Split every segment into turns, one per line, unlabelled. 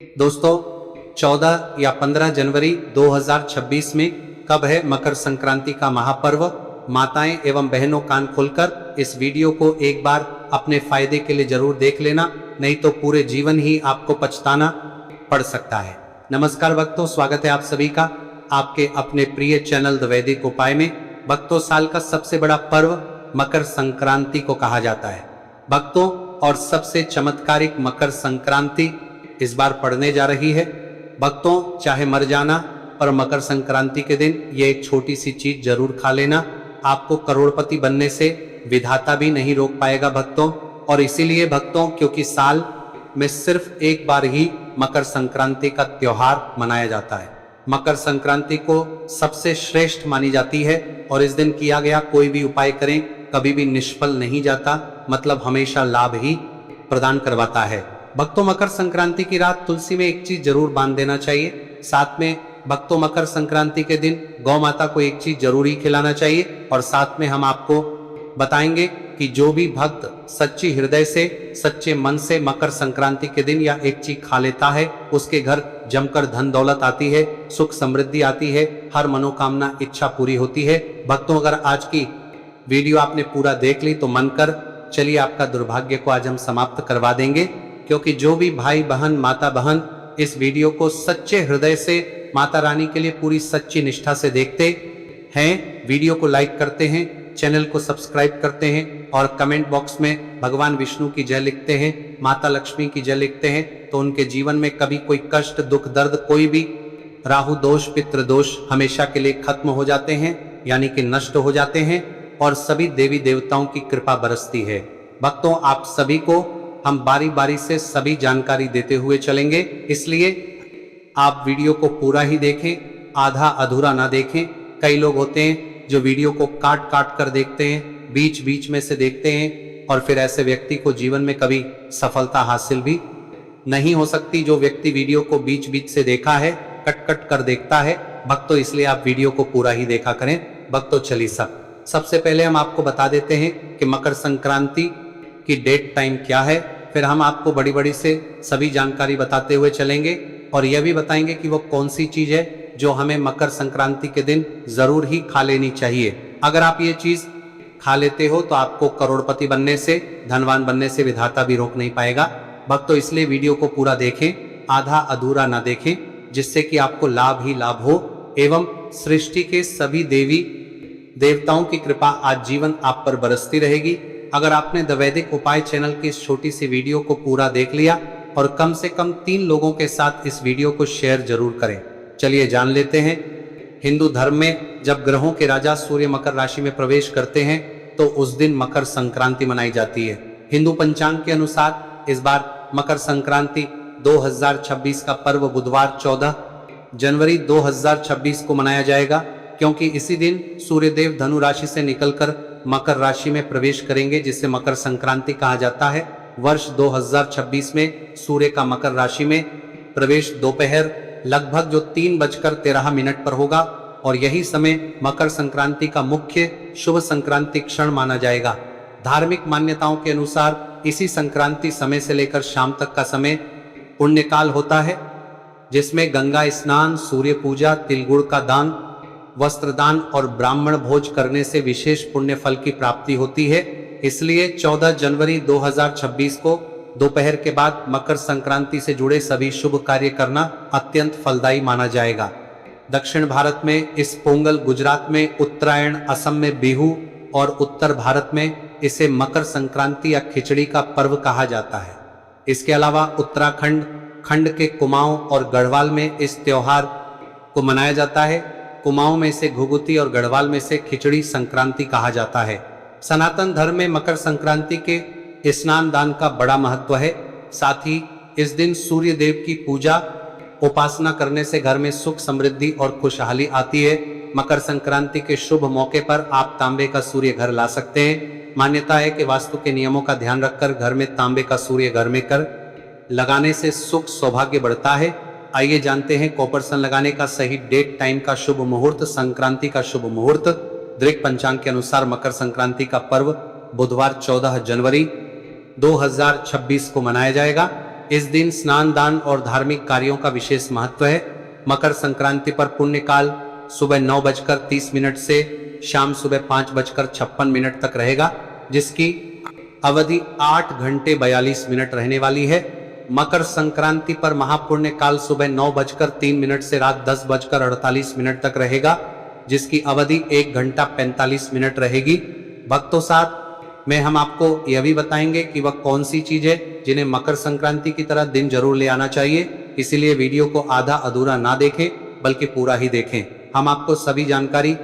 दोस्तों 14 या 15 जनवरी 2026 में कब है मकर संक्रांति का महापर्व। माताएं एवं बहनों कान खोलकर इस वीडियो को एक बार अपने फायदे के लिए जरूर देख लेना, नहीं तो पूरे जीवन ही आपको पछताना पड़ सकता है। नमस्कार भक्तों, स्वागत है आप सभी का आपके अपने प्रिय चैनल द वैदिक उपाय में। भक्तों, साल का सबसे बड़ा पर्व मकर संक्रांति को कहा जाता है। भक्तों, और सबसे चमत्कारिक मकर संक्रांति इस बार पड़ने जा रही है। भक्तों, चाहे मर जाना पर मकर संक्रांति के दिन ये एक छोटी सी चीज जरूर खा लेना। आपको करोड़पति बनने से विधाता भी नहीं रोक पाएगा भक्तों। और इसीलिए भक्तों, क्योंकि साल में सिर्फ एक बार ही मकर संक्रांति का त्योहार मनाया जाता है। मकर संक्रांति को सबसे श्रेष्ठ मानी जाती है और इस दिन किया गया कोई भी उपाय करें कभी भी निष्फल नहीं जाता, मतलब हमेशा लाभ ही प्रदान करवाता है। भक्तों, मकर संक्रांति की रात तुलसी में एक चीज जरूर बांध देना चाहिए। साथ में भक्तों, मकर संक्रांति के दिन गौ माता को एक चीज जरूर ही खिलाना चाहिए। और साथ में हम आपको बताएंगे कि जो भी भक्त सच्ची हृदय से, सच्चे मन से मकर संक्रांति के दिन या एक चीज खा लेता है, उसके घर जमकर धन दौलत आती है, सुख समृद्धि आती है, हर मनोकामना इच्छा पूरी होती है। भक्तों, अगर आज की वीडियो आपने पूरा देख ली तो मन कर चलिए आपका दुर्भाग्य को आज हम समाप्त करवा देंगे, क्योंकि जो भी भाई बहन, माता बहन इस वीडियो को सच्चे हृदय से माता रानी के लिए पूरी सच्ची निष्ठा से देखते हैं, वीडियो को लाइक करते हैं, चैनल को सब्सक्राइब करते हैं और कमेंट बॉक्स में भगवान विष्णु की जय लिखते हैं, माता लक्ष्मी की जय लिखते हैं, तो उनके जीवन में कभी कोई कष्ट, दुख, दर्द, कोई भी राहु दोष, पितृ दोष हमेशा के लिए खत्म हो जाते हैं, यानी कि नष्ट हो जाते हैं और सभी देवी देवताओं की कृपा बरसती है। भक्तों, आप सभी को हम बारी बारी से सभी जानकारी देते हुए चलेंगे, इसलिए आप वीडियो को पूरा ही देखें, आधा अधूरा ना देखें। कई लोग होते हैं जो वीडियो को काट काट कर देखते हैं, बीच बीच में से देखते हैं, और फिर ऐसे व्यक्ति को जीवन में कभी सफलता हासिल भी नहीं हो सकती। जो व्यक्ति वीडियो को बीच बीच से देखा है, कट कट कर देखता है भक्तों, इसलिए आप वीडियो को पूरा ही देखा करें। भक्तों, चलिए सबसे पहले हम आपको बता देते हैं कि मकर संक्रांति की डेट टाइम क्या है, फिर हम आपको बड़ी बड़ी से सभी जानकारी बताते हुए चलेंगे और यह भी बताएंगे कि वो कौन सी चीज है जो हमें मकर संक्रांति के दिन जरूर ही खा लेनी चाहिए। अगर आप ये चीज खा लेते हो तो आपको करोड़पति बनने से, धनवान बनने से विधाता भी रोक नहीं पाएगा। भक्तों, इसलिए वीडियो को पूरा देखें, आधा अधूरा ना देखें, जिससे कि आपको लाभ ही लाभ हो एवं सृष्टि के सभी देवी देवताओं की कृपा आज जीवन आप पर बरसती रहेगी। अगर आपने द वैदिक उपाय चैनल की इस छोटी सी वीडियो को पूरा देख लिया और कम से कम 3 लोगों के साथ इस वीडियो को शेयर जरूर करें। चलिए जान लेते हैं। हिंदू धर्म में जब ग्रहों के राजा सूर्य मकर राशि में प्रवेश करते हैं तो उस दिन मकर संक्रांति मनाई जाती है। हिंदू पंचांग के अनुसार इस बार मकर संक्रांति 2026 का पर्व बुधवार 14 जनवरी 2026 को मनाया जाएगा, क्योंकि इसी दिन सूर्यदेव धनु राशि से निकलकर मकर राशि में प्रवेश करेंगे, जिसे मकर संक्रांति कहा जाता है। वर्ष 2026 में सूर्य का मकर राशि में प्रवेश दोपहर लगभग जो 3:13 पर होगा और यही समय मकर संक्रांति का मुख्य शुभ संक्रांति क्षण माना जाएगा। धार्मिक मान्यताओं के अनुसार इसी संक्रांति समय से लेकर शाम तक का समय पुण्यकाल होता है, जिसमें गंगा स्नान, सूर्य पूजा, तिलगुड़ का दान, वस्त्रदान और ब्राह्मण भोज करने से विशेष पुण्य फल की प्राप्ति होती है। इसलिए 14 जनवरी 2026 को दोपहर के बाद मकर संक्रांति से जुड़े सभी शुभ कार्य करना अत्यंत फलदायी माना जाएगा। दक्षिण भारत में इस पोंगल, गुजरात में उत्तरायण, असम में बिहू और उत्तर भारत में इसे मकर संक्रांति या खिचड़ी का पर्व कहा जाता है। इसके अलावा उत्तराखंड खंड के कुमाऊं और गढ़वाल में इस त्योहार को मनाया जाता है। कुमाऊं में इसे घुघुती और गढ़वाल में इसे खिचड़ी संक्रांति कहा जाता है। सनातन धर्म में मकर संक्रांति के स्नान दान का बड़ा महत्व है। साथ ही इस दिन सूर्य देव की पूजा उपासना करने से घर में सुख, समृद्धि और खुशहाली आती है। मकर संक्रांति के शुभ मौके पर आप तांबे का सूर्य घर ला सकते हैं। मान्यता है कि वास्तु के नियमों का ध्यान रखकर घर में तांबे का सूर्य घर में कर लगाने से सुख, सौभाग्य बढ़ता है। आइए जानते हैं कॉपरसन लगाने का सही डेट टाइम का शुभ मुहूर्त। संक्रांति का शुभ मुहूर्त दृक पंचांग के अनुसार मकर संक्रांति का पर्व बुधवार 14 जनवरी 2026 को मनाया जाएगा। इस दिन स्नान, दान और धार्मिक कार्यों का विशेष महत्व है। मकर संक्रांति पर पुण्यकाल सुबह 9:30 से शाम सुबह 5:56 तक रहेगा, जिसकी अवधि 8 घंटे 42 मिनट रहने वाली है। मकर संक्रांति पर महापुण्य काल सुबह 9:03 से रात 10:48 तक रहेगा, जिसकी अवधि 1 घंटा 45 मिनट रहेगी। भक्तों, साथ में हम आपको यह भी बताएंगे कि वह कौन सी चीज है जिन्हें मकर संक्रांति की तरह दिन जरूर ले आना चाहिए। इसीलिए वीडियो को आधा अधूरा ना देखें, बल्कि पूरा ही देखें। हम आपको सभी जानकारी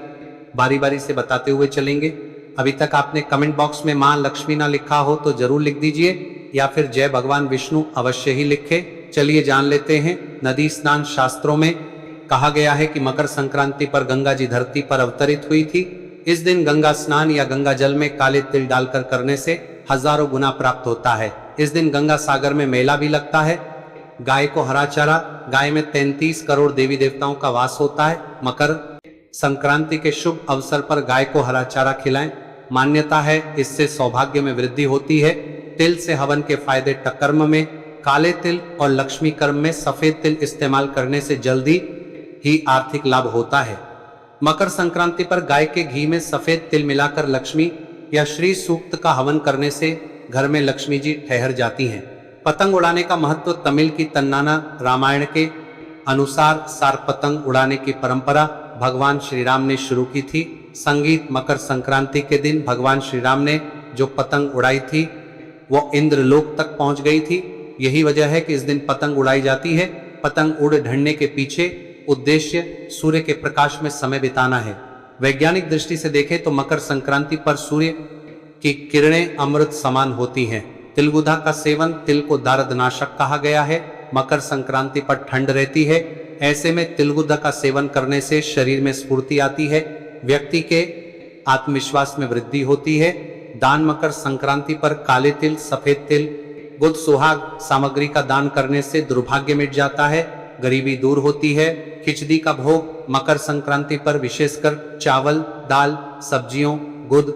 बारी बारी से बताते हुए चलेंगे। अभी तक आपने कमेंट बॉक्स में मां लक्ष्मी ना लिखा हो तो जरूर लिख दीजिए, या फिर जय भगवान विष्णु अवश्य ही लिखे। चलिए जान लेते हैं। नदी स्नान शास्त्रों में कहा गया है कि मकर संक्रांति पर गंगा जी धरती पर अवतरित हुई थी। इस दिन गंगा स्नान या गंगा जल में काले तिल डालकर करने से हजारों गुना प्राप्त होता है। इस दिन गंगा सागर में मेला भी लगता है। गाय को हरा चारा, गाय में 33 करोड़ देवी देवताओं का वास होता है। मकर संक्रांति के शुभ अवसर पर गाय को हरा चारा खिलाएं। मान्यता है इससे सौभाग्य में वृद्धि होती है। तिल से हवन के फायदे: कर्म में काले तिल और लक्ष्मी कर्म में सफेद तिल इस्तेमाल करने से जल्दी ही आर्थिक लाभ होता है। मकर संक्रांति पर गाय के घी में सफेद तिल मिलाकर लक्ष्मी या श्री सूक्त का हवन करने से घर में लक्ष्मी जी ठहर जाती हैं। पतंग उड़ाने का महत्व: तमिल की तन्नाना रामायण के अनुसार सार पतंग उड़ाने की परंपरा भगवान श्री राम ने शुरू की थी। संगीत: मकर संक्रांति के दिन भगवान श्री राम ने जो पतंग उड़ाई थी वो इंद्रलोक तक पहुंच गई थी। यही वजह है कि इस दिन पतंग उड़ाई जाती है। पतंग उड़ ढलने के पीछे उद्देश्य सूर्य के प्रकाश में समय बिताना है। वैज्ञानिक दृष्टि से देखें तो मकर संक्रांति पर सूर्य की किरणें अमृत समान होती हैं। तिलगुदा का सेवन: तिल को दारदनाशक कहा गया है। मकर संक्रांति पर ठंड रहती है, ऐसे में तिलगुदा का सेवन करने से शरीर में स्फूर्ति आती है, व्यक्ति के आत्मविश्वास में वृद्धि होती है। दान: मकर संक्रांति पर काले तिल, सफेद तिल, गुद, सुहाग सामग्री का दान करने से दुर्भाग्य मिट जाता है, गरीबी दूर होती है। खिचड़ी का भोग: मकर संक्रांति पर विशेषकर चावल, दाल, सब्जियों, गुद,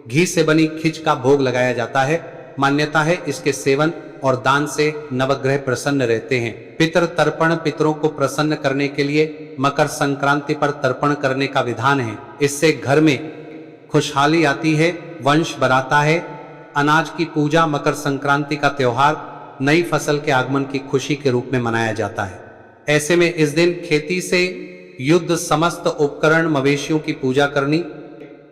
घी से बनी खिच का भोग लगाया जाता है। मान्यता है इसके सेवन और दान से नवग्रह प्रसन्न रहते हैं। पितृ तर्पण: पितरों को प्रसन्न करने के लिए मकर संक्रांति पर तर्पण करने का विधान है। इससे घर में खुशहाली आती है, वंश बढ़ाता है। अनाज की पूजा: मकर संक्रांति का त्योहार नई फसल के आगमन की खुशी के रूप में मनाया जाता है। ऐसे में इस दिन खेती से युद्ध समस्त उपकरण, मवेशियों की पूजा करनी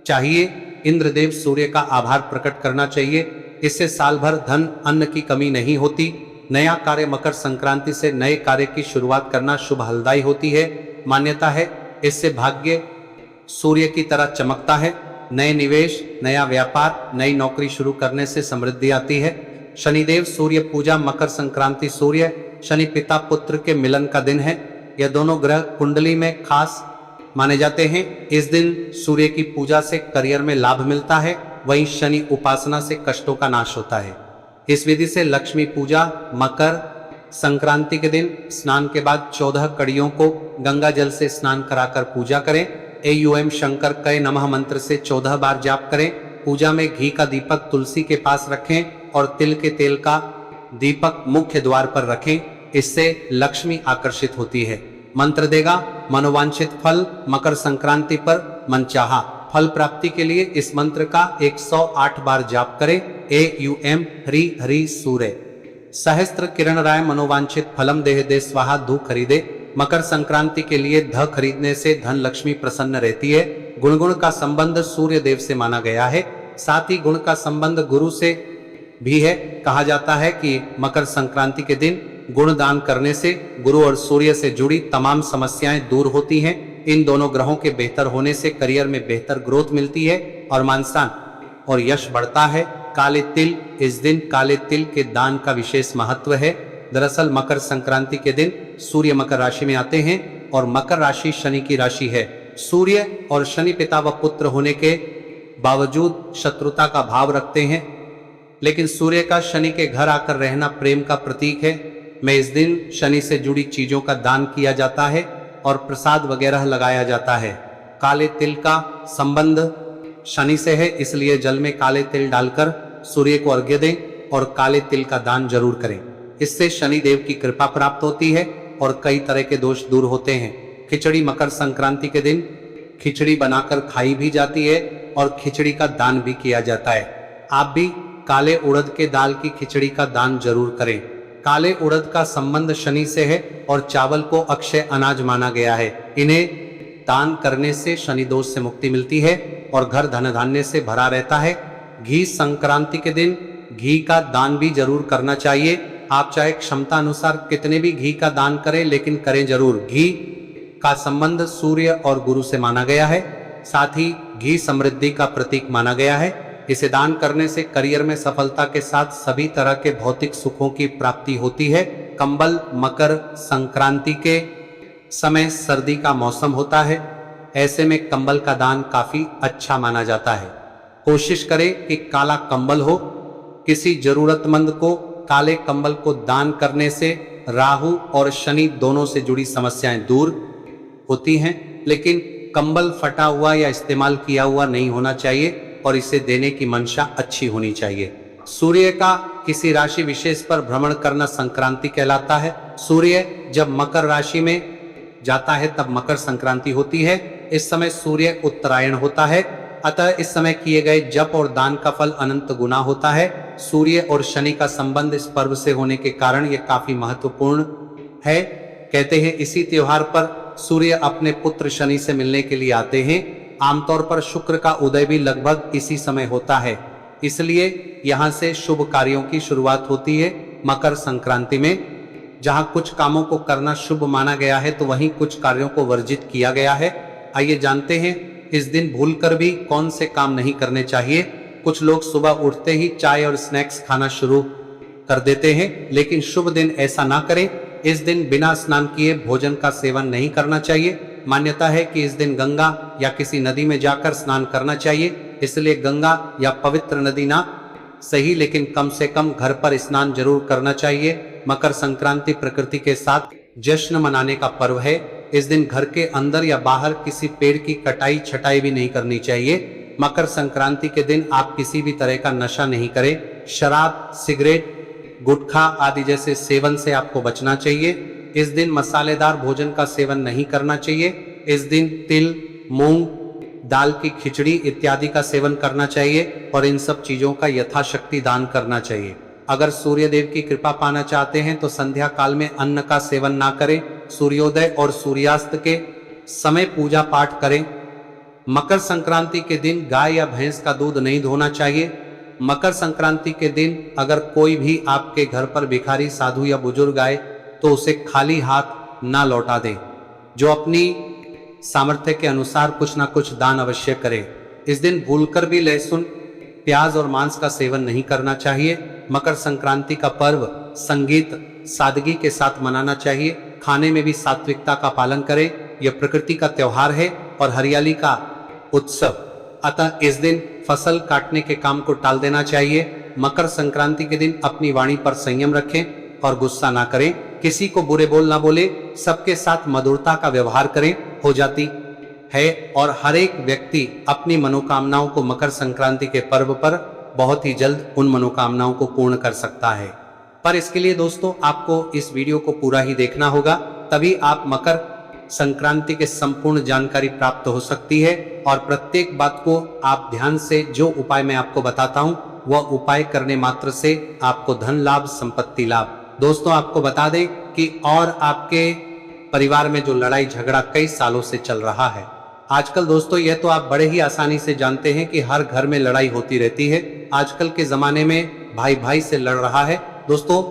चाहिए। इंद्रदेव सूर्य का आभार प्रकट करना चाहिए। इससे साल भर धन, अन्न की कमी नहीं होती। नया कार्य: मकर संक्रांति से नए कार्य की शुरुआत करना शुभ फलदायी होती है। मान्यता है इससे भाग्य सूर्य की तरह चमकता है। नए निवेश, नया व्यापार, नई नौकरी शुरू करने से समृद्धि आती है। शनिदेव सूर्य पूजा: मकर संक्रांति सूर्य शनि पिता पुत्र के मिलन का दिन है। यह दोनों ग्रह कुंडली में खास माने जाते हैं। इस दिन सूर्य की पूजा से करियर में लाभ मिलता है, वहीं शनि उपासना से कष्टों का नाश होता है। इस विधि से लक्ष्मी पूजा: मकर संक्रांति के दिन स्नान के बाद 14 कड़ियों को गंगा जल से स्नान कराकर पूजा करें। एयूएम शंकर कय नमः मंत्र से 14 बार जाप करें। पूजा में घी का दीपक तुलसी के पास रखें और तिल के तेल का दीपक मुख्य द्वार पर रखें। इससे लक्ष्मी आकर्षित होती है। मंत्र देगा: मनोवांछित फल। मकर संक्रांति पर मनचाहा फल प्राप्ति के लिए इस मंत्र का 108 बार जाप करें। एयूएम हरि हरि सूर्य सहस्त्र किरण राय मनोवांछित फलम देह दे स्वाहा धू खरीदे। मकर संक्रांति के लिए ध खरीदने से धन लक्ष्मी प्रसन्न रहती है। गुण का संबंध सूर्य देव से माना गया है, साथ ही गुण का संबंध गुरु से भी है। कहा जाता है कि मकर संक्रांति के दिन गुण दान करने से गुरु और सूर्य से जुड़ी तमाम समस्याएं दूर होती हैं। इन दोनों ग्रहों के बेहतर होने से करियर में बेहतर ग्रोथ मिलती है और मान-सम्मान और यश बढ़ता है। काले तिल: इस दिन काले तिल के दान का विशेष महत्व है। दरअसल मकर संक्रांति के दिन सूर्य मकर राशि में आते हैं और मकर राशि शनि की राशि है। सूर्य और शनि पिता व पुत्र होने के बावजूद शत्रुता का भाव रखते हैं, लेकिन सूर्य का शनि के घर आकर रहना प्रेम का प्रतीक है। में इस दिन शनि से जुड़ी चीजों का दान किया जाता है और प्रसाद वगैरह लगाया जाता है। काले तिल का संबंध शनि से है, इसलिए जल में काले तिल डालकर सूर्य को अर्घ्य दें और काले तिल का दान जरूर करें। इससे शनि देव की कृपा प्राप्त होती है और कई तरह के दोष दूर होते हैं। खिचड़ी मकर संक्रांति के दिन खिचड़ी बनाकर खाई भी जाती है और खिचड़ी का दान भी किया जाता है। आप भी काले उड़द के दाल की खिचड़ी का दान जरूर करें। काले उड़द का संबंध शनि से है और चावल को अक्षय अनाज माना गया है। इन्हें दान करने से शनि दोष से मुक्ति मिलती है और घर धन धान्य से भरा रहता है। घी संक्रांति के दिन घी का दान भी जरूर करना चाहिए। आप चाहे क्षमता अनुसार कितने भी घी का दान करें, लेकिन करें जरूर। घी का संबंध सूर्य और गुरु से माना गया है। साथ ही घी समृद्धि का प्रतीक माना गया है। इसे दान करने से करियर में सफलता के साथ सभी तरह के भौतिक सुखों की प्राप्ति होती है। कंबल मकर संक्रांति के समय सर्दी का मौसम होता है, ऐसे में कंबल का दान काफी अच्छा माना जाता है। कोशिश करें कि काला कंबल हो। किसी जरूरतमंद को काले कंबल को दान करने से राहु और शनि दोनों से जुड़ी समस्याएं दूर होती हैं, लेकिन कंबल फटा हुआ या इस्तेमाल किया हुआ नहीं होना चाहिए और इसे देने की मंशा अच्छी होनी चाहिए। सूर्य का किसी राशि विशेष पर भ्रमण करना संक्रांति कहलाता है। सूर्य जब मकर राशि में जाता है तब मकर संक्रांति होती है। इस समय सूर्य उत्तरायण होता है, अतः इस समय किए गए जप और दान का फल अनंत गुना होता है। सूर्य और शनि का संबंध इस पर्व से होने के कारण यह काफी महत्वपूर्ण है। कहते हैं इसी त्योहार पर सूर्य अपने पुत्र शनि से मिलने के लिए आते हैं। आमतौर पर शुक्र का उदय भी लगभग इसी समय होता है, इसलिए यहाँ से शुभ कार्यों की शुरुआत होती है। मकर संक्रांति में जहाँ कुछ कामों को करना शुभ माना गया है, तो वहीं कुछ कार्यों को वर्जित किया गया है। आइए जानते हैं इस दिन भूलकर भी कौन से काम नहीं करने चाहिए। कुछ लोग सुबह उठते ही चाय और स्नैक्स खाना शुरू कर देते हैं, लेकिन शुभ दिन ऐसा ना करें। इस दिन बिना स्नान किए भोजन का सेवन नहीं करना चाहिए। मान्यता है कि इस दिन गंगा या किसी नदी में जाकर स्नान करना चाहिए, इसलिए गंगा या पवित्र नदी ना सही, लेकिन कम से कम घर पर स्नान जरूर करना चाहिए। मकर संक्रांति प्रकृति के साथ जश्न मनाने का पर्व है। इस दिन घर के अंदर या बाहर किसी पेड़ की कटाई छटाई भी नहीं करनी चाहिए। मकर संक्रांति के दिन आप किसी भी तरह का नशा नहीं करें। शराब, सिगरेट, गुटखा आदि जैसे सेवन से आपको बचना चाहिए। इस दिन मसालेदार भोजन का सेवन नहीं करना चाहिए। इस दिन तिल, मूंग दाल की खिचड़ी इत्यादि का सेवन करना चाहिए और इन सब चीजों का यथाशक्ति दान करना चाहिए। अगर सूर्य देव की कृपा पाना चाहते हैं तो संध्या काल में अन्न का सेवन ना करें। सूर्योदय और सूर्यास्त के समय पूजा पाठ करें। मकर संक्रांति के दिन गाय या भैंस का दूध नहीं धोना चाहिए। मकर संक्रांति के दिन अगर कोई भी आपके घर पर भिखारी, साधु या बुजुर्ग आए तो उसे खाली हाथ ना लौटा दें। जो अपनी सामर्थ्य के अनुसार कुछ ना कुछ दान अवश्य करें। इस दिन भूलकर भी लहसुन, प्याज और मांस का सेवन नहीं करना चाहिए। मकर संक्रांति का पर्व संगीत, सादगी के साथ मनाना चाहिए। खाने में भी सात्विकता का पालन करें। यह प्रकृति का त्योहार है और हरियाली का उत्सव, अतः इस दिन फसल काटने के काम को टाल देना चाहिए। मकर संक्रांति के दिन अपनी वाणी पर संयम रखें और गुस्सा ना करें। किसी को बुरे बोल ना बोले, सबके साथ मधुरता का व्यवहार करें। हो जाती है और हर एक व्यक्ति अपनी मनोकामनाओं को मकर संक्रांति के पर्व पर बहुत ही जल्द उन मनोकामनाओं को पूर्ण कर सकता है। पर इसके लिए दोस्तों आपको इस वीडियो को पूरा ही देखना होगा, तभी आप मकर संक्रांति के संपूर्ण जानकारी प्राप्त हो सकती है। और प्रत्येक बात को आप ध्यान से, जो उपाय मैं आपको बताता हूँ वह उपाय करने मात्र से आपको धन लाभ, संपत्ति लाभ। दोस्तों आपको बता दें कि और आपके परिवार में जो लड़ाई झगड़ा कई सालों से चल रहा है, आजकल दोस्तों यह तो आप बड़े ही आसानी से जानते हैं कि हर घर में लड़ाई होती रहती है। आजकल के जमाने में भाई भाई से लड़ रहा है। दोस्तों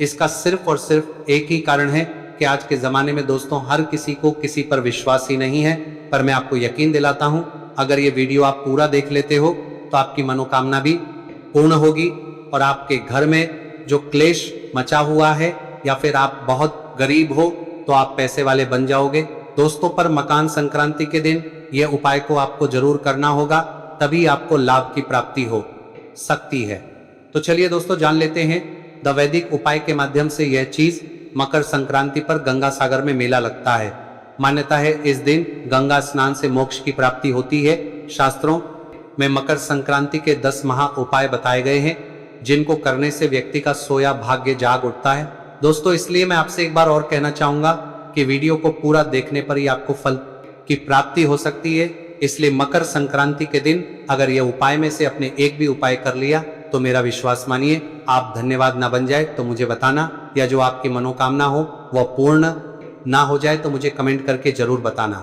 इसका सिर्फ और सिर्फ एक ही कारण है कि आज के ज़माने में दोस्तों हर किसी को किसी पर विश्वास ही नहीं है। पर मैं आपको यकीन दिलाता हूं, अगर ये वीडियो आप पूरा देख लेते हो तो आपकी मनोकामना भी पूर्ण होगी और आपके घर में जो क्लेश मचा हुआ है या फिर आप बहुत गरीब हो तो आप पैसे वाले बन जाओगे। दोस्तों पर मकर संक्रांति के दिन यह उपाय को आपको जरूर करना होगा, तभी आपको लाभ की प्राप्ति हो सकती है। तो चलिए दोस्तों जान लेते हैं द वैदिक उपाय के माध्यम से यह चीज। मकर संक्रांति पर गंगा सागर में मेला लगता है। मान्यता है इस दिन गंगा स्नान से मोक्ष की प्राप्ति होती है। शास्त्रों में मकर संक्रांति के 10 महा उपाय बताए गए हैं। जिनको करने से व्यक्ति का सोया भाग्य जाग उठता है। दोस्तों इसलिए मैं आपसे एक बार और कहना चाहूंगा कि वीडियो को पूरा देखने पर ही आपको फल की प्राप्ति हो सकती है। इसलिए मकर संक्रांति के दिन अगर यह उपाय में से अपने एक भी उपाय कर लिया तो मेरा विश्वास मानिए आप धन्यवाद ना बन जाए तो मुझे बताना, या जो आपकी मनोकामना हो वह पूर्ण ना हो जाए तो मुझे कमेंट करके जरूर बताना।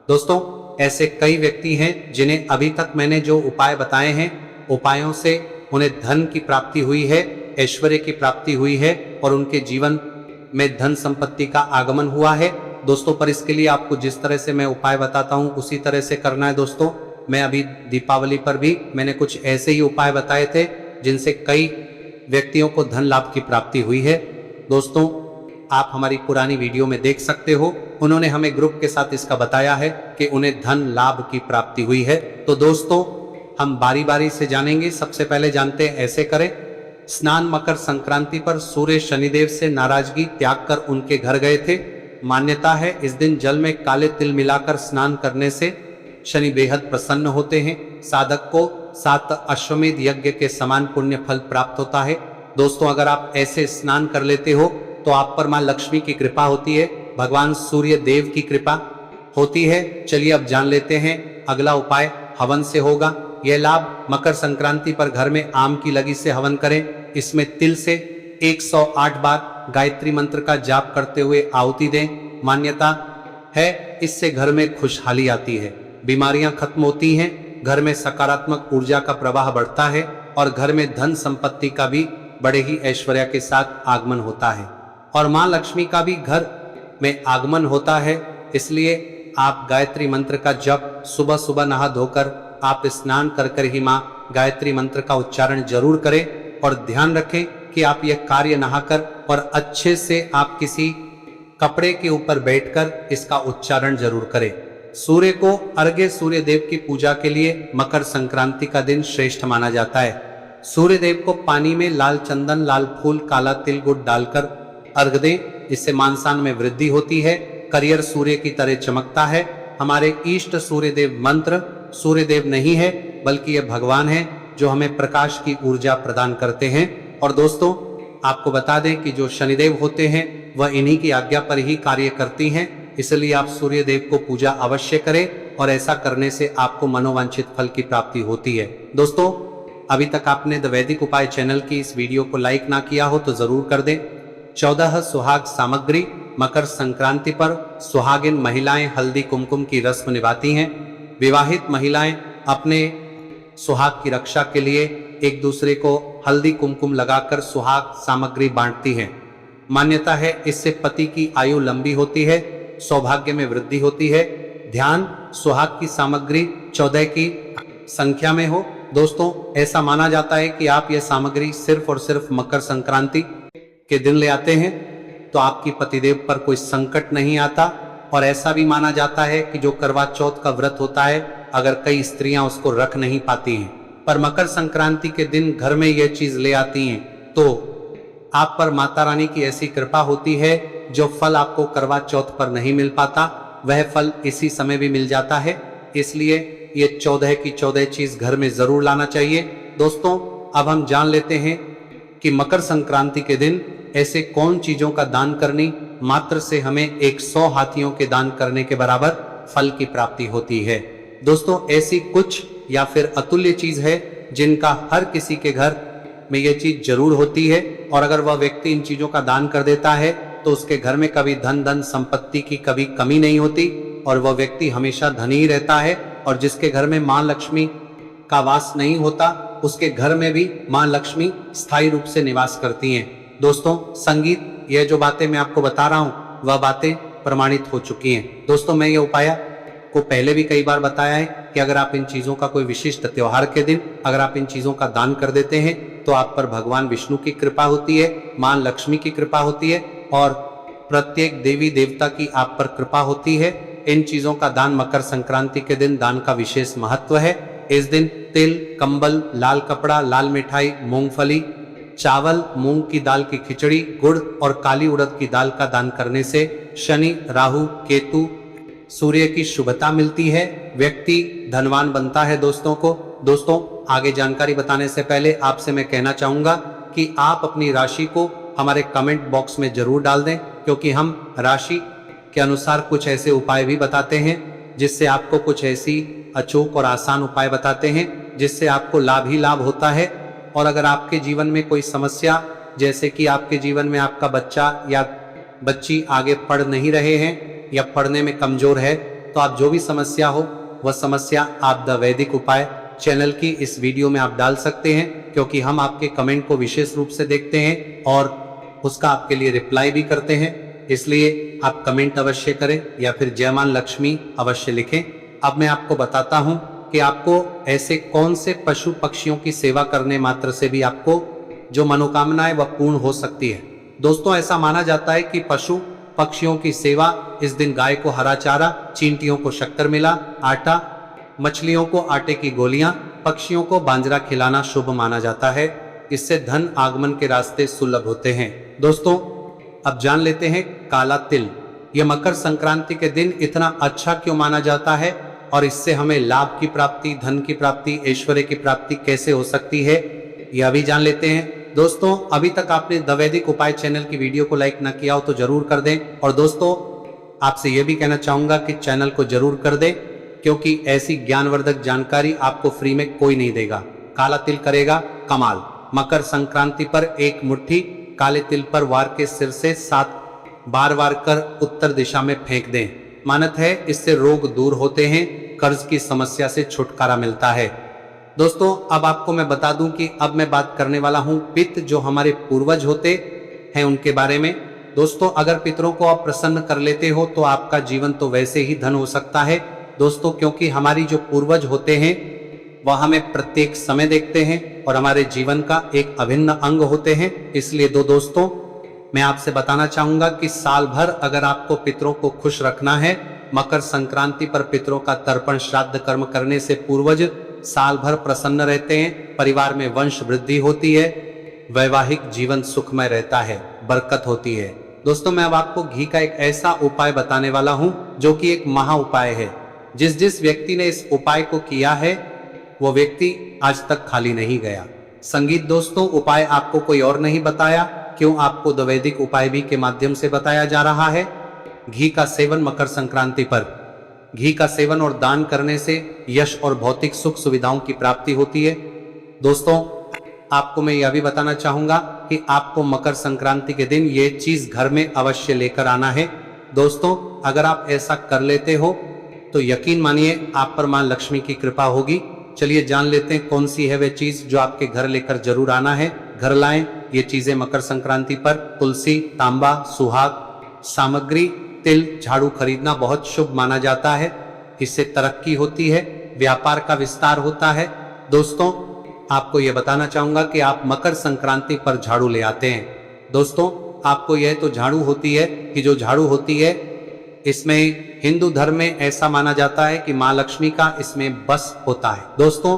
दोस्तों ऐसे कई व्यक्ति हैं जिन्हें अभी तक मैंने जो उपाय बताए हैं, उपायों से उन्हें धन की प्राप्ति हुई है, ऐश्वर्य की प्राप्ति हुई है और उनके जीवन में धन संपत्ति का आगमन हुआ है। दोस्तों पर इसके लिए आपको जिस तरह से मैं उपाय बताता हूं उसी तरह से करना है। दोस्तों मैं अभी दीपावली पर भी मैंने कुछ ऐसे ही उपाय बताए थे जिनसे कई व्यक्तियों को धन लाभ की प्राप्ति हुई है। दोस्तों आप हमारी पुरानी वीडियो में देख सकते हो, उन्होंने हमें ग्रुप के साथ इसका बताया है कि उन्हें धन लाभ की प्राप्ति हुई है। तो दोस्तों हम बारी बारी से जानेंगे। सबसे पहले जानते हैं ऐसे करें। स्नान मकर संक्रांति पर सूर्य शनिदेव से नाराजगी त्याग कर उनके घर गए थे। मान्यता है इस दिन जल में काले तिल मिलाकर स्नान करने से शनि बेहद प्रसन्न होते हैं। साधक को 7 अश्वमेध यज्ञ के समान पुण्य फल प्राप्त होता है। दोस्तों अगर आप ऐसे स्नान कर लेते हो तो आप पर मां लक्ष्मी की कृपा होती है, भगवान सूर्य देव की कृपा होती है। चलिए अब जान लेते हैं। अगला उपाय हवन से होगा। यह लाभ मकर संक्रांति पर घर में आम की लगी से हवन करें। इसमें तिल से 108 बार गायत्री मंत्र का जाप करते हुए आहुति दें। मान्यता है इससे घर में खुशहाली आती है, बीमारियां खत्म होती हैं, घर में सकारात्मक ऊर्जा का प्रवाह बढ़ता है और घर में धन संपत्ति का भी बड़े ही ऐश्वर्य के साथ आगमन होता है और मां लक्ष्मी का भी घर में आगमन होता है। इसलिए आप गायत्री मंत्र का जप सुबह सुबह नहा धोकर आप स्नान कर ही मां गायत्री मंत्र का उच्चारण जरूर करें और ध्यान रखें कि आप यह कार्य नहाकर और अच्छे से आप किसी कपड़े के ऊपर बैठकर इसका उच्चारण जरूर करें। सूर्य को अर्घ्य सूर्य देव की पूजा के लिए मकर संक्रांति का दिन श्रेष्ठ माना जाता है। सूर्य देव को पानी में लाल चंदन, लाल फूल, काला तिल, गुड़ डालकर अर्घ दें। इससे मानसान में वृद्धि होती है, करियर सूर्य की तरह चमकता है। हमारे इष्ट सूर्य देव मंत्र सूर्य देव नहीं है बल्कि यह भगवान है जो हमें प्रकाश की ऊर्जा प्रदान करते हैं। और दोस्तों आपको बता दें कि जो शनिदेव होते हैं वह इन्हीं की आज्ञा पर ही कार्य करती हैं। इसलिए आप सूर्य देव को पूजा अवश्य करें और ऐसा करने से आपको मनोवांछित फल की प्राप्ति होती है। दोस्तों अभी तक आपने द वैदिक उपाय चैनल की इस वीडियो को लाइक ना किया हो तो जरूर कर दें। 14 सुहाग सामग्री। मकर संक्रांति पर सुहागिन महिलाएं हल्दी कुमकुम की रस्म निभाती हैं। विवाहित महिलाएं अपने सुहाग की रक्षा के लिए एक दूसरे को हल्दी कुमकुम लगाकर सुहाग सामग्री बांटती हैं। मान्यता है इससे पति की आयु लंबी होती है, सौभाग्य में वृद्धि होती है। ध्यान सुहाग की सामग्री 14 की संख्या में हो। दोस्तों ऐसा माना जाता है कि आप यह सामग्री सिर्फ और सिर्फ मकर संक्रांति के दिन ले आते हैं तो आपकी पतिदेव पर कोई संकट नहीं आता। और ऐसा भी माना जाता है कि जो करवा चौथ का व्रत होता है अगर कई स्त्रियां उसको रख नहीं पाती हैं पर मकर संक्रांति के दिन घर में यह चीज ले आती हैं तो आप पर माता रानी की ऐसी कृपा होती है जो फल आपको करवा चौथ पर नहीं मिल पाता वह फल इसी समय भी मिल जाता है। इसलिए ये 14 की 14 चीज घर में जरूर लाना चाहिए। दोस्तों अब हम जान लेते हैं कि मकर संक्रांति के दिन ऐसे कौन चीजों का दान करनी मात्र से हमें 100 हाथियों के दान करने के बराबर फल की प्राप्ति होती है। दोस्तों ऐसी कुछ या फिर अतुल्य चीज है जिनका हर किसी के घर में यह चीज जरूर होती है और अगर वह व्यक्ति इन चीजों का दान कर देता है तो उसके घर में कभी धन संपत्ति की कभी कमी नहीं होती और वह व्यक्ति हमेशा धनी ही रहता है। और जिसके घर में मां लक्ष्मी का वास नहीं होता उसके घर में भी मां लक्ष्मी स्थायी रूप से निवास करती हैं। दोस्तों संगीत, यह जो बातें मैं आपको बता रहा हूं वह बातें प्रमाणित हो चुकी हैं। दोस्तों मैं ये उपाय को पहले भी कई बार बताया है कि अगर आप इन चीजों का कोई विशिष्ट त्योहार के दिन अगर आप इन चीजों का दान कर देते हैं तो आप पर भगवान विष्णु की कृपा होती है, मां लक्ष्मी की कृपा होती है और प्रत्येक देवी देवता की आप पर कृपा होती है। इन चीजों का दान मकर संक्रांति के दिन दान का विशेष महत्व है। इस दिन तिल, कंबल, लाल कपड़ा, लाल मिठाई, मूंगफली, चावल, मूंग की दाल की खिचड़ी, गुड़ और काली उड़द की दाल का दान करने से शनि, राहु, केतु, सूर्य की शुभता मिलती है, व्यक्ति धनवान बनता है। दोस्तों को दोस्तों आगे जानकारी बताने से पहले आपसे मैं कहना चाहूंगा कि आप अपनी राशि को हमारे कमेंट बॉक्स में जरूर डाल दें, क्योंकि हम राशि के अनुसार कुछ ऐसे उपाय भी बताते हैं जिससे आपको कुछ ऐसी अचूक और आसान उपाय बताते हैं जिससे आपको लाभ ही लाभ होता है। और अगर आपके जीवन में कोई समस्या, जैसे कि आपके जीवन में आपका बच्चा या बच्ची आगे पढ़ नहीं रहे हैं या पढ़ने में कमजोर है, तो आप जो भी समस्या हो वह समस्या आप द वैदिक उपाय चैनल की इस वीडियो में आप डाल सकते हैं, क्योंकि हम आपके कमेंट को विशेष रूप से देखते हैं और उसका आपके लिए रिप्लाई भी करते हैं। इसलिए आप कमेंट अवश्य करें या फिर जय मां लक्ष्मी अवश्य लिखें। अब मैं आपको बताता हूं कि आपको ऐसे कौन से पशु पक्षियों की सेवा करने मात्र से भी आपको जो मनोकामनाएं वह पूर्ण हो सकती है। दोस्तों ऐसा माना जाता है कि पशु पक्षियों की सेवा इस दिन गाय को हरा चारा, चींटियों को शक्कर मिला आटा, मछलियों को आटे की गोलियां, पक्षियों को बांजरा खिलाना शुभ माना जाता है। इससे धन आगमन के रास्ते सुलभ होते हैं। दोस्तों अब जान लेते हैं काला तिल, यह मकर संक्रांति के दिन इतना अच्छा क्यों माना जाता है और इससे हमें लाभ की प्राप्ति, धन की प्राप्ति, ऐश्वर्य की प्राप्ति कैसे हो सकती है, यह भी जान लेते हैं। दोस्तों अभी तक आपने द वैदिक उपाय चैनल की वीडियो को लाइक ना किया हो तो जरूर कर दें। और दोस्तों आपसे यह भी कहना चाहूंगा कि चैनल को जरूर कर दें, क्योंकि ऐसी ज्ञानवर्धक जानकारी आपको फ्री में कोई नहीं देगा। काला तिल करेगा कमाल। मकर संक्रांति पर एक मुट्ठी काले तिल पर वार के सिर से 7 बार वार कर उत्तर दिशा में फेंक दें। मानत है इससे रोग दूर होते हैं, कर्ज की समस्या से छुटकारा मिलता है। दोस्तों अब आपको मैं बता दूं कि अब मैं बात करने वाला हूं पितृ, जो हमारे पूर्वज होते हैं उनके बारे में। दोस्तों अगर पितरों को आप प्रसन्न कर लेते हो तो आपका जीवन तो वैसे ही धन हो सकता है। दोस्तों क्योंकि हमारी जो पूर्वज होते हैं वह हमें प्रत्येक समय देखते हैं और हमारे जीवन का एक अभिन्न अंग होते हैं। इसलिए दोस्तों मैं आपसे बताना चाहूंगा कि साल भर अगर आपको पितरों को खुश रखना है, मकर संक्रांति पर पितरों का तर्पण श्राद्ध कर्म करने से पूर्वज साल भर प्रसन्न रहते हैं, परिवार में वंश वृद्धि होती है, वैवाहिक जीवन सुखमय रहता है, बरकत होती है। दोस्तों मैं अब आपको घी का एक ऐसा उपाय बताने वाला हूं जो कि एक महा उपाय है। जिस व्यक्ति ने इस उपाय को किया है वो व्यक्ति आज तक खाली नहीं गया। संगीत दोस्तों उपाय आपको कोई और नहीं बताया, क्यों आपको द वैदिक उपाय भी के माध्यम से बताया जा रहा है। घी का सेवन मकर संक्रांति पर, घी का सेवन और दान करने से यश और भौतिक सुख सुविधाओं की प्राप्ति होती है। दोस्तों आपको मैं यह भी बताना चाहूंगा कि आपको मकर संक्रांति के दिन ये चीज घर में अवश्य लेकर आना है। दोस्तों अगर आप ऐसा कर लेते हो तो यकीन मानिए आप पर मां लक्ष्मी की कृपा होगी। चलिए जान लेते हैं कौन सी है वह चीज जो आपके घर लेकर जरूर आना है। घर लाएं ये चीजें मकर संक्रांति पर तुलसी, तांबा, सुहाग सामग्री, तिल, झाड़ू खरीदना बहुत शुभ माना जाता है। इससे तरक्की होती है, व्यापार का विस्तार होता है। दोस्तों आपको यह बताना चाहूंगा कि आप मकर संक्रांति पर झाड़ू ले आते हैं। दोस्तों आपको यह तो झाड़ू होती है कि जो झाड़ू होती है इसमें हिंदू धर्म में ऐसा माना जाता है कि मां लक्ष्मी का इसमें बस होता है। दोस्तों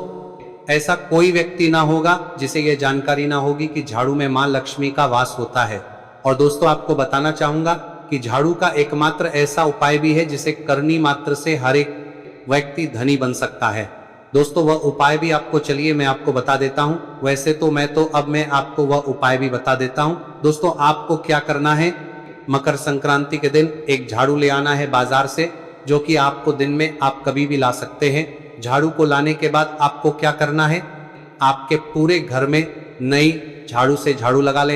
ऐसा कोई व्यक्ति ना होगा जिसे यह जानकारी ना होगी कि झाड़ू में मां लक्ष्मी का वास होता है। और दोस्तों आपको बताना चाहूंगा कि झाड़ू का एकमात्र ऐसा उपाय भी है जिसे करनी मात्र से हर एक व्यक्ति धनी बन सकता है। दोस्तों वह उपाय भी आपको चलिए मैं आपको बता देता हूं। वैसे तो मैं आपको वह उपाय भी बता देता हूं। दोस्तों आपको क्या करना है, मकर संक्रांति के दिन एक झाड़ू ले आना है बाजार से, जो कि आपको दिन में आप कभी भी ला सकते हैं। झाड़ू को लाने के बाद आपको क्या करना है, आपके पूरे घर में नई झाड़ू से झाड़ू लगा लेना।